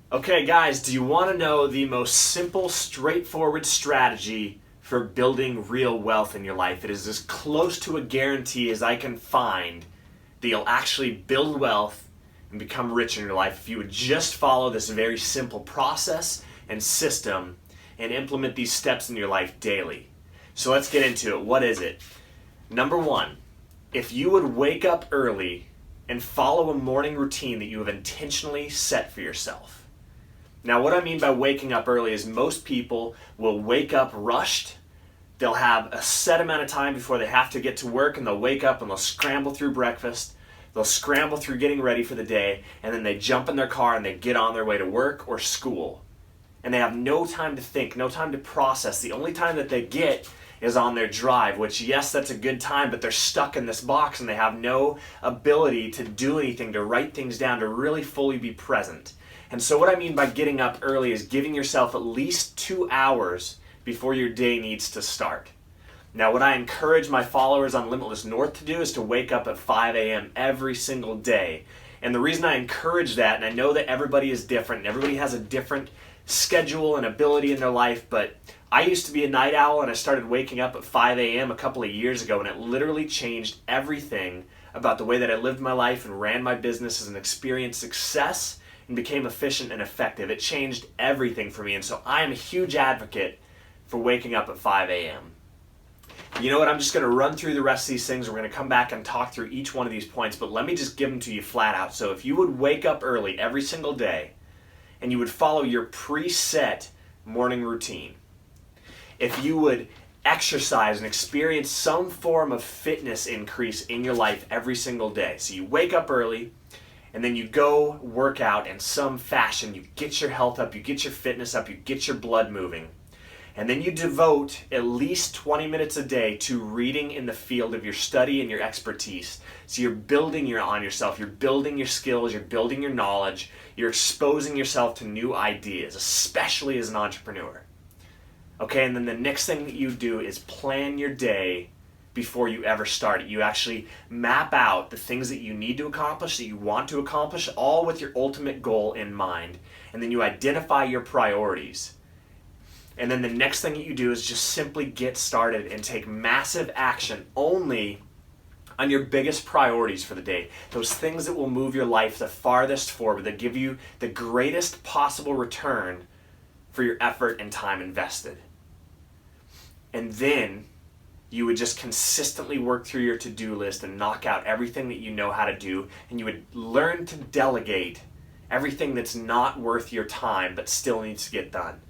Okay, guys, do you want to know the most simple, straightforward strategy for building real wealth in your life? It is as close to a guarantee as I can find that you'll actually build wealth and become rich in your life if you would just follow this very simple process and system and implement these steps in your life daily. So let's get into it. What is it? Number one, if you would wake up early and follow a morning routine that you have intentionally set for yourself. Now, what I mean by waking up early is most people will wake up rushed. They'll have a set amount of time before they have to get to work, and they'll wake up and they'll scramble through breakfast. They'll scramble through getting ready for the day, and then they jump in their car and they get on their way to work or school. And they have no time to think, no time to process. The only time that they get is on their drive, which, yes, that's a good time, but they're stuck in this box and they have no ability to do anything, to write things down, to really fully be present. And so what I mean by getting up early is giving yourself at least 2 hours before your day needs to start. Now, what I encourage my followers on Limitless North to do is to wake up at 5 a.m. every single day. And the reason I encourage that, and I know that everybody is different, and everybody has a different schedule and ability in their life, but I used to be a night owl and I started waking up at 5 a.m. a couple of years ago, and it literally changed everything about the way that I lived my life and ran my businesses and experienced success and became efficient and effective. It changed everything for me, and so I am a huge advocate for waking up at 5 a.m. You know what, I'm just going to run through the rest of these things. We're going to come back and talk through each one of these points, but let me just give them to you flat out. So if you would wake up early every single day and you would follow your preset morning routine, if you would exercise and experience some form of fitness increase in your life every single day. So you wake up early, and then you go work out in some fashion. You get your health up, you get your fitness up, you get your blood moving. And then you devote at least 20 minutes a day to reading in the field of your study and your expertise. So you're building on yourself, you're building your skills, you're building your knowledge, you're exposing yourself to new ideas, especially as an entrepreneur. Okay, and then the next thing that you do is plan your day before you ever start it. You actually map out the things that you need to accomplish, that you want to accomplish, all with your ultimate goal in mind. And then you identify your priorities. And then the next thing that you do is just simply get started and take massive action only on your biggest priorities for the day. Those things that will move your life the farthest forward, that give you the greatest possible return for your effort and time invested. And then you would just consistently work through your to-do list and knock out everything that you know how to do, and you would learn to delegate everything that's not worth your time but still needs to get done.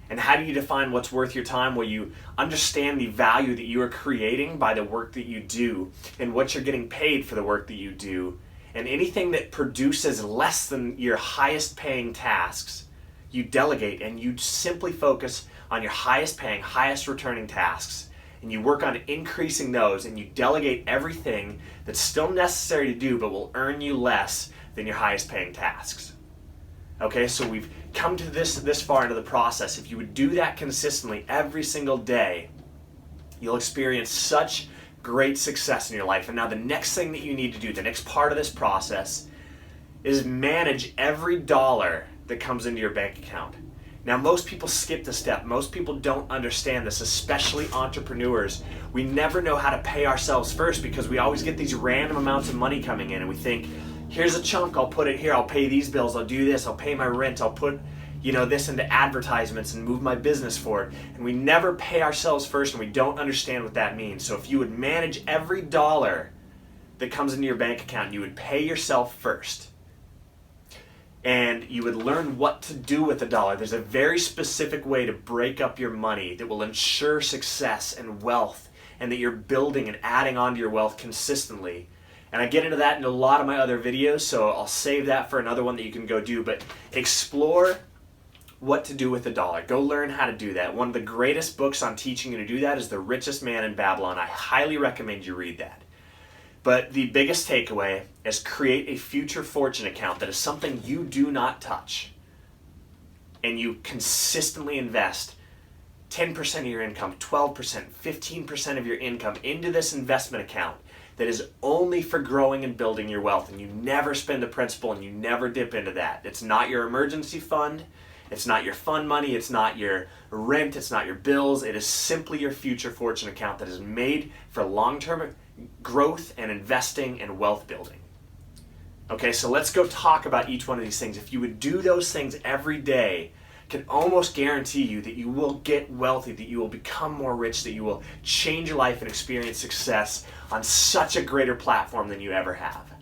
And how do you define what's worth your time? Well, you understand the value that you are creating by the work that you do and what you're getting paid for the work that you do. And anything that produces less than your highest paying tasks, you delegate and you simply focus on your highest paying, highest returning tasks. And you work on increasing those, and you delegate everything that's still necessary to do but will earn you less than your highest paying tasks. Okay, so we've come to this far into the process. If you would do that consistently every single day, you'll experience such great success in your life. And now the next thing that you need to do, the next part of this process, is manage every dollar that comes into your bank account. Now, most people skip the step. Most people don't understand this, especially entrepreneurs. We never know how to pay ourselves first because we always get these random amounts of money coming in, and we think, here's a chunk, I'll put it here, I'll pay these bills, I'll do this, I'll pay my rent, I'll put this into advertisements and move my business forward. And we never pay ourselves first, and we don't understand what that means. So if you would manage every dollar that comes into your bank account, you would pay yourself first. And you would learn what to do with the dollar. There's a very specific way to break up your money that will ensure success and wealth, and that you're building and adding on to your wealth consistently. And I get into that in a lot of my other videos, so I'll save that for another one that you can go do. But explore what to do with the dollar. Go learn how to do that. One of the greatest books on teaching you to do that is The Richest Man in Babylon. I highly recommend you read that. But the biggest takeaway is create a future fortune account that is something you do not touch. And you consistently invest 10% of your income, 12%, 15% of your income into this investment account that is only for growing and building your wealth, and you never spend a principal and you never dip into that. It's not your emergency fund, it's not your fund money, it's not your rent, it's not your bills. It is simply your future fortune account that is made for long-term growth and investing and wealth building. Okay, so let's go talk about each one of these things. If you would do those things every day, I can almost guarantee you that you will get wealthy, that you will become more rich, that you will change your life and experience success on such a greater platform than you ever have.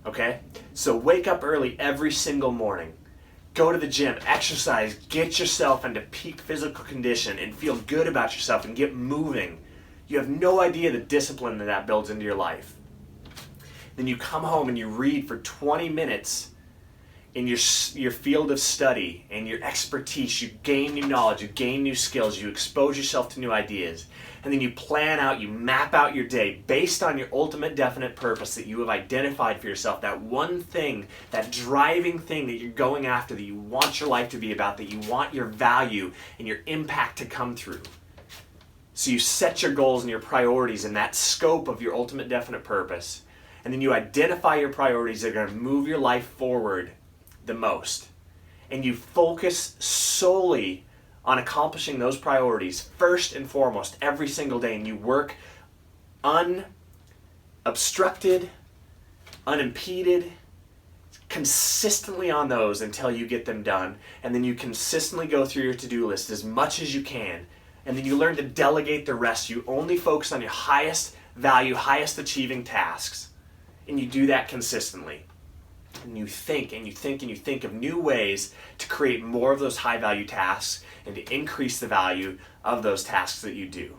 Okay? So wake up early every single morning. Go to the gym, exercise, get yourself into peak physical condition and feel good about yourself and get moving. You have no idea the discipline that builds into your life. Then you come home and you read for 20 minutes in your field of study and your expertise. You gain new knowledge, you gain new skills, you expose yourself to new ideas. And then you plan out, you map out your day based on your ultimate definite purpose that you have identified for yourself. That one thing, that driving thing that you're going after, that you want your life to be about, that you want your value and your impact to come through. So you set your goals and your priorities in that scope of your ultimate definite purpose. And then you identify your priorities that are going to move your life forward the most. And you focus solely on accomplishing those priorities first and foremost every single day. And you work unobstructed, unimpeded, consistently on those until you get them done. And then you consistently go through your to-do list as much as you can. And then you learn to delegate the rest. You only focus on your highest value, highest achieving tasks. And you do that consistently. And you think and you think and you think of new ways to create more of those high value tasks and to increase the value of those tasks that you do.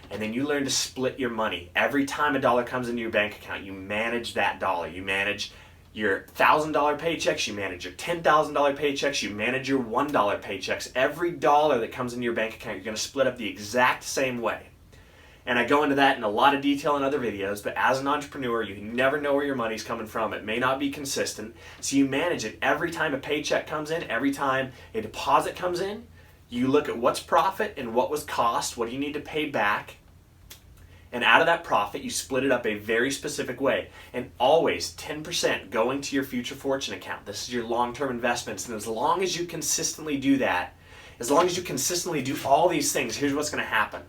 And then you learn to split your money. Every time a dollar comes into your bank account, you manage that dollar. You manage your $1,000 paychecks, you manage your $10,000 paychecks, you manage your $1 paychecks. Every dollar that comes into your bank account, you're going to split up the exact same way. And I go into that in a lot of detail in other videos, but as an entrepreneur, you never know where your money's coming from. It may not be consistent, so you manage it. Every time a paycheck comes in, every time a deposit comes in, you look at what's profit and what was cost, what do you need to pay back, and out of that profit, you split it up a very specific way. And always 10% going to your future fortune account. This is your long-term investments, and as long as you consistently do that, as long as you consistently do all these things, here's what's going to happen.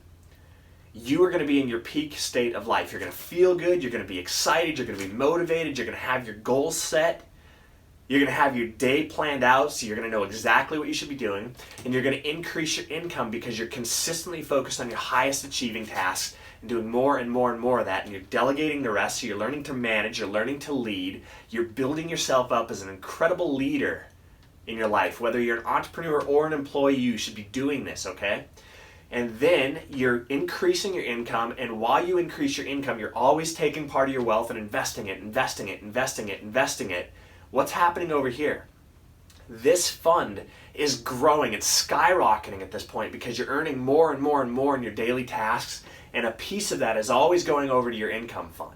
You are going to be in your peak state of life. You're going to feel good, you're going to be excited, you're going to be motivated, you're going to have your goals set, you're going to have your day planned out, so you're going to know exactly what you should be doing, and you're going to increase your income because you're consistently focused on your highest achieving tasks and doing more and more and more of that, and you're delegating the rest, so you're learning to manage, you're learning to lead, you're building yourself up as an incredible leader in your life. Whether you're an entrepreneur or an employee, you should be doing this, okay? And then you're increasing your income, and while you increase your income, you're always taking part of your wealth and investing it. What's happening over here? This fund is growing, it's skyrocketing at this point because you're earning more and more and more in your daily tasks, and a piece of that is always going over to your income fund.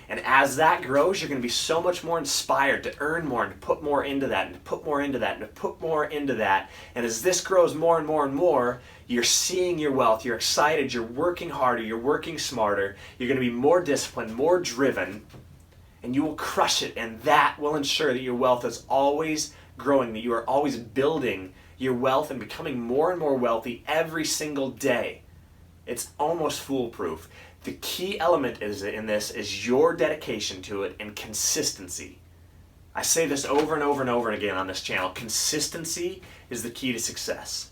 And as that grows, you're going to be so much more inspired to earn more and to put more into that and to put more into that and to put more into that. And as this grows more and more and more, you're seeing your wealth, you're excited, you're working harder, you're working smarter, you're going to be more disciplined, more driven, and you will crush it. And that will ensure that your wealth is always growing, that you are always building your wealth and becoming more and more wealthy every single day. It's almost foolproof. The key element in this is your dedication to it and consistency. I say this over and over and over again on this channel. Consistency is the key to success.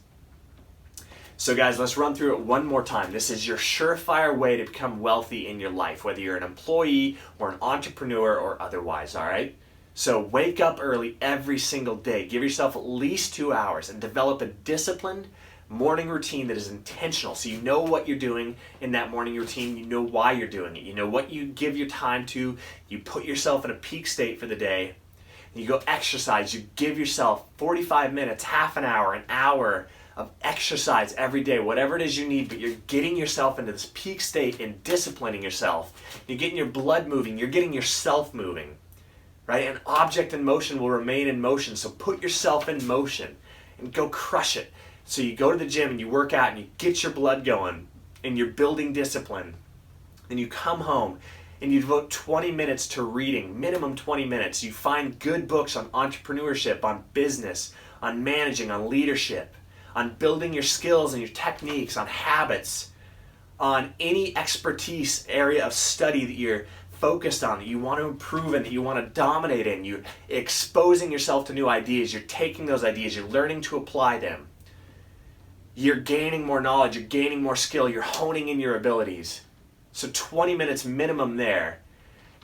So guys, let's run through it one more time. This is your surefire way to become wealthy in your life, whether you're an employee or an entrepreneur or otherwise, all right? So wake up early every single day. Give yourself at least 2 hours and develop a disciplined morning routine that is intentional. So you know what you're doing in that morning routine. You know why you're doing it. You know what you give your time to. You put yourself in a peak state for the day. You go exercise. You give yourself 45 minutes, half an hour of exercise every day, whatever it is you need, but you're getting yourself into this peak state and disciplining yourself. You're getting your blood moving. You're getting yourself moving, right? An object in motion will remain in motion, so put yourself in motion and go crush it. So you go to the gym and you work out and you get your blood going and you're building discipline. Then you come home and you devote 20 minutes to reading, minimum 20 minutes. You find good books on entrepreneurship, on business, on managing, on leadership, on building your skills and your techniques, on habits, on any expertise area of study that you're focused on, that you want to improve in, that you want to dominate in. You're exposing yourself to new ideas. You're taking those ideas. You're learning to apply them. You're gaining more knowledge. You're gaining more skill. You're honing in your abilities. So 20 minutes minimum there.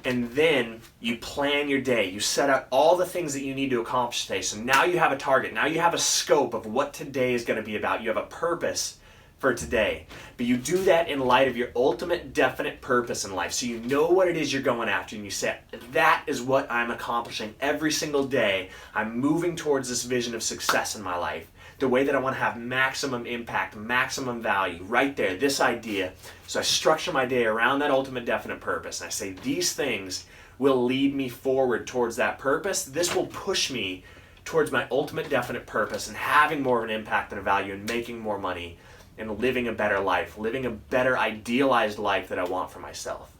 And then you plan your day. You set out all the things that you need to accomplish today. So now you have a target. Now you have a scope of what today is going to be about. You have a purpose for today. But you do that in light of your ultimate definite purpose in life. So you know what it is you're going after, and you say, that is what I'm accomplishing every single day. I'm moving towards this vision of success in my life. The way that I want to have maximum impact, maximum value, right there, this idea. So I structure my day around that ultimate definite purpose. And I say, these things will lead me forward towards that purpose. This will push me towards my ultimate definite purpose and having more of an impact and a value and making more money and living a better life, living a better idealized life that I want for myself.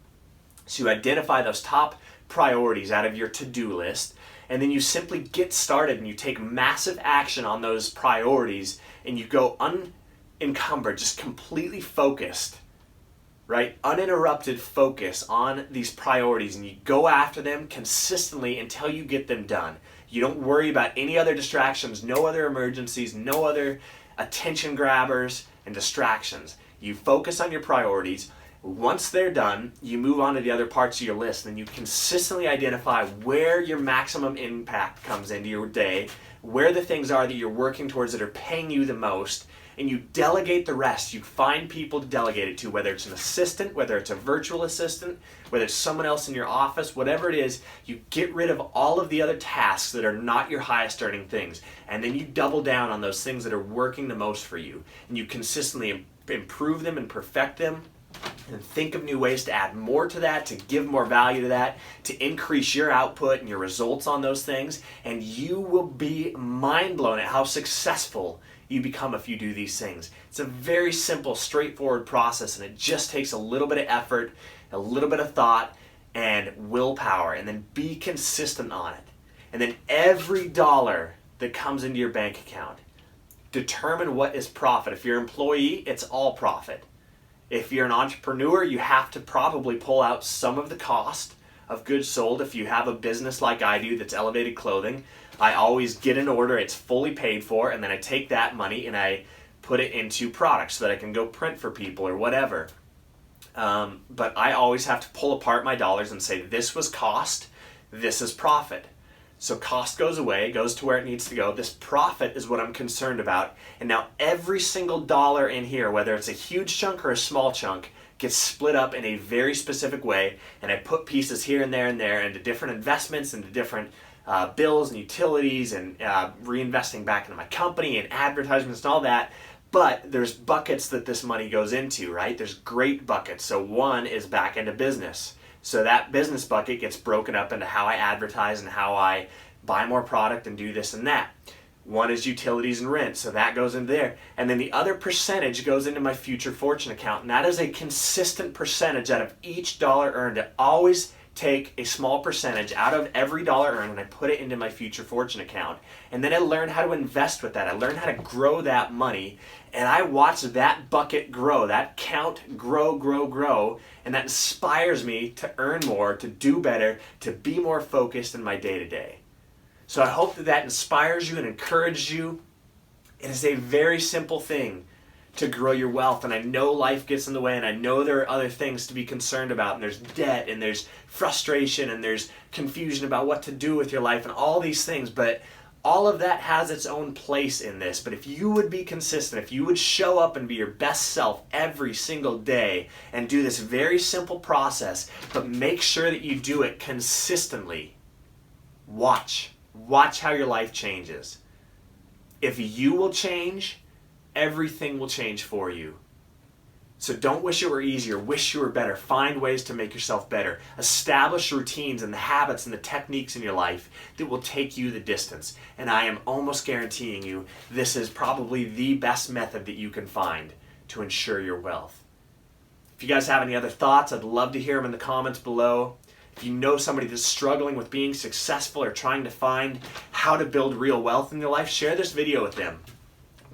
So you identify those top priorities out of your to-do list, and then you simply get started and you take massive action on those priorities, and you go unencumbered, just completely focused, right? Uninterrupted focus on these priorities, and you go after them consistently until you get them done. You don't worry about any other distractions, no other emergencies, no other attention grabbers and distractions. You focus on your priorities. Once they're done, you move on to the other parts of your list, and you consistently identify where your maximum impact comes into your day, where the things are that you're working towards that are paying you the most, and you delegate the rest. You find people to delegate it to, whether it's an assistant, whether it's a virtual assistant, whether it's someone else in your office, whatever it is. You get rid of all of the other tasks that are not your highest earning things, and then you double down on those things that are working the most for you, and you consistently improve them and perfect them, and think of new ways to add more to that, to give more value to that, to increase your output and your results on those things, and you will be mind blown at how successful you become if you do these things. It's a very simple, straightforward process, and it just takes a little bit of effort, a little bit of thought, and willpower, and then be consistent on it. And then every dollar that comes into your bank account, determine what is profit. If you're an employee, it's all profit. If you're an entrepreneur, you have to probably pull out some of the cost of goods sold. If you have a business like I do that's elevated clothing, I always get an order, it's fully paid for, and then I take that money and I put it into products so that I can go print for people or whatever. But I always have to pull apart my dollars and say, this was cost, this is profit. So cost goes away, goes to where it needs to go. This profit is what I'm concerned about. And now every single dollar in here, whether it's a huge chunk or a small chunk, gets split up in a very specific way. And I put pieces here and there into different investments, into different bills and utilities, and reinvesting back into my company and advertisements and all that. But there's buckets that this money goes into, right? There's great buckets. So one is back into business. So that business bucket gets broken up into how I advertise and how I buy more product and do this and that. One is utilities and rent, so that goes in there. And then the other percentage goes into my future fortune account, and that is a consistent percentage out of each dollar earned. I always take a small percentage out of every dollar earned and I put it into my future fortune account. And then I learn how to invest with that. I learn how to grow that money, and I watch that bucket grow, that count grow, and that inspires me to earn more, to do better, to be more focused in my day-to-day. So I hope that inspires you and encourages you. It is a very simple thing to grow your wealth, and I know life gets in the way, and I know there are other things to be concerned about, and there's debt, and there's frustration, and there's confusion about what to do with your life, and all these things, but all of that has its own place in this. But if you would be consistent, if you would show up and be your best self every single day and do this very simple process, but make sure that you do it consistently, watch how your life changes. If you will change, everything will change for you. So don't wish it were easier, wish you were better. Find ways to make yourself better. Establish routines and the habits and the techniques in your life that will take you the distance. And I am almost guaranteeing you, this is probably the best method that you can find to ensure your wealth. If you guys have any other thoughts, I'd love to hear them in the comments below. If you know somebody that's struggling with being successful or trying to find how to build real wealth in their life, share this video with them.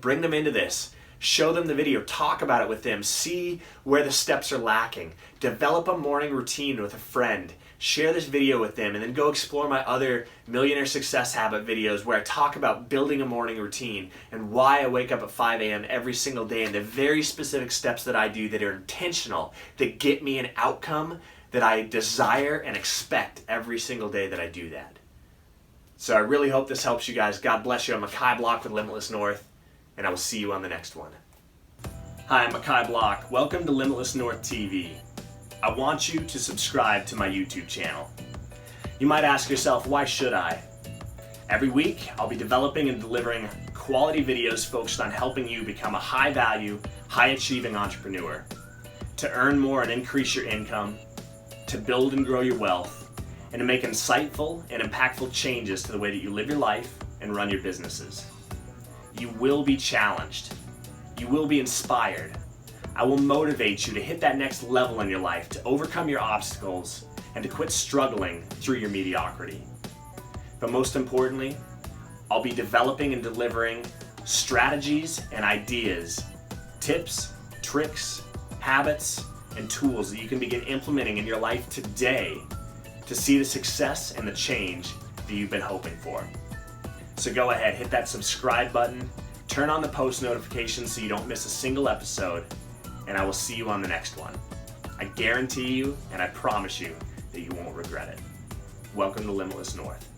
Bring them into this. Show them the video. Talk about it with them. See where the steps are lacking. Develop a morning routine with a friend. Share this video with them, and then go explore my other Millionaire Success Habit videos where I talk about building a morning routine and why I wake up at 5 a.m. every single day and the very specific steps that I do that are intentional, that get me an outcome that I desire and expect every single day that I do that. So I really hope this helps you guys. God bless you. I'm Makai Block with Limitless North, and I will see you on the next one. Hi, I'm Makai Block. Welcome to Limitless North TV. I want you to subscribe to my YouTube channel. You might ask yourself, why should I? Every week, I'll be developing and delivering quality videos focused on helping you become a high-value, high-achieving entrepreneur, to earn more and increase your income, to build and grow your wealth, and to make insightful and impactful changes to the way that you live your life and run your businesses. You will be challenged. You will be inspired. I will motivate you to hit that next level in your life, to overcome your obstacles, and to quit struggling through your mediocrity. But most importantly, I'll be developing and delivering strategies and ideas, tips, tricks, habits, and tools that you can begin implementing in your life today to see the success and the change that you've been hoping for. So go ahead, hit that subscribe button, turn on the post notifications so you don't miss a single episode, and I will see you on the next one. I guarantee you, and I promise you, that you won't regret it. Welcome to Limitless North.